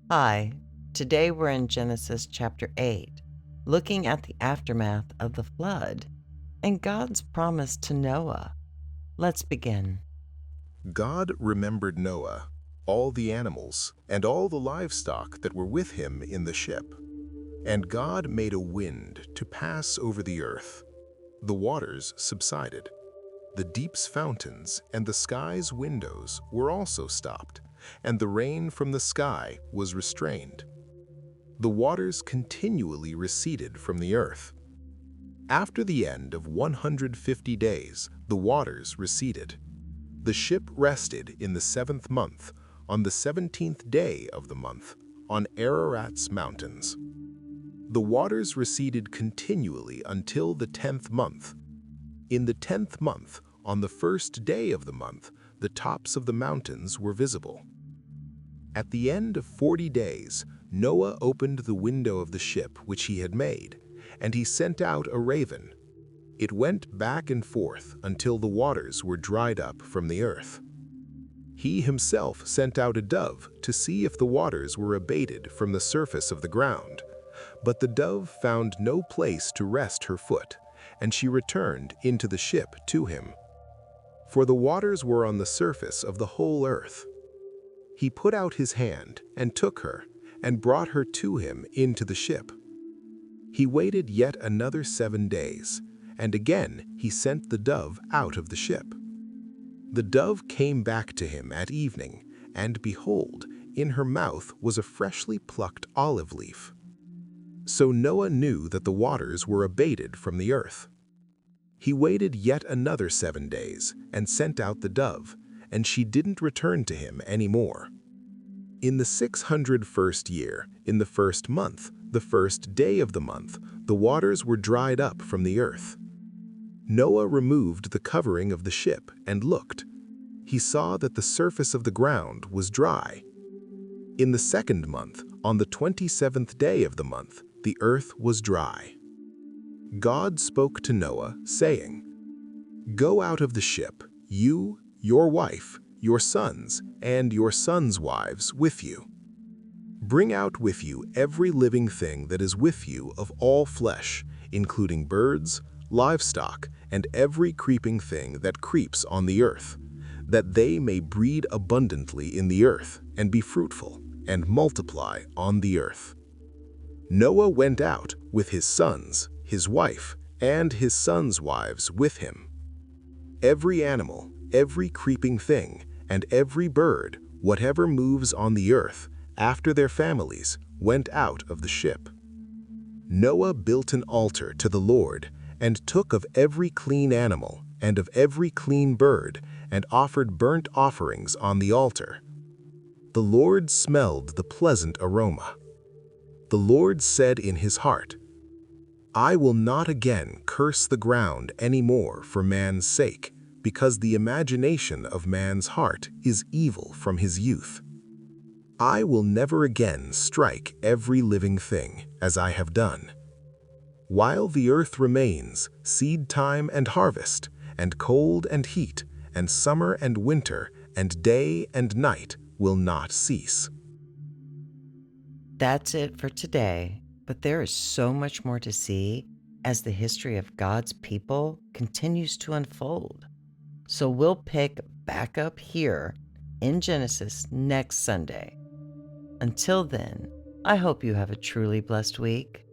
Hi, today we're in Genesis chapter 8, looking at the aftermath of the flood and God's promise to Noah. Let's begin. God remembered Noah, all the animals, and all the livestock that were with him in the ship. And God made a wind to pass over the earth. The waters subsided. The deep's fountains and the sky's windows were also stopped, and the rain from the sky was restrained. The waters continually receded from the earth. After the end of 150 days, the waters receded. The ship rested in the 7th month, on the 17th day of the month, on Ararat's mountains. The waters receded continually until the 10th month. In the 10th month, on the 1st day of the month, the tops of the mountains were visible. At the end of 40 days, Noah opened the window of the ship which he had made, and he sent out a raven. It went back and forth until the waters were dried up from the earth. He himself sent out a dove to see if the waters were abated from the surface of the ground. But the dove found no place to rest her foot, and she returned into the ship to him. For the waters were on the surface of the whole earth. He put out his hand and took her, and brought her to him into the ship. He waited yet another 7 days, and again he sent the dove out of the ship. The dove came back to him at evening, and behold, in her mouth was a freshly plucked olive leaf. So Noah knew that the waters were abated from the earth. He waited yet another 7 days, and sent out the dove, and she didn't return to him any more. In the 601st year, in the 1st month, the 1st day of the month, the waters were dried up from the earth. Noah removed the covering of the ship and looked. He saw that the surface of the ground was dry. In the 2nd month, on the 27th day of the month, the earth was dry. God spoke to Noah, saying, "Go out of the ship, you, your wife, your sons, and your sons' wives with you. Bring out with you every living thing that is with you of all flesh, including birds, livestock, and every creeping thing that creeps on the earth, that they may breed abundantly in the earth, and be fruitful, and multiply on the earth." Noah went out with his sons, his wife, and his sons' wives with him. Every animal, every creeping thing, and every bird, whatever moves on the earth, after their families, went out of the ship. Noah built an altar to the Lord, and took of every clean animal, and of every clean bird, and offered burnt offerings on the altar. The Lord smelled the pleasant aroma. The Lord said in his heart, "I will not again curse the ground any more for man's sake, because the imagination of man's heart is evil from his youth. I will never again strike every living thing, as I have done. While the earth remains, seed time and harvest, and cold and heat, and summer and winter, and day and night will not cease." That's it for today, but there is so much more to see as the history of God's people continues to unfold. So we'll pick back up here in Genesis next Sunday. Until then, I hope you have a truly blessed week.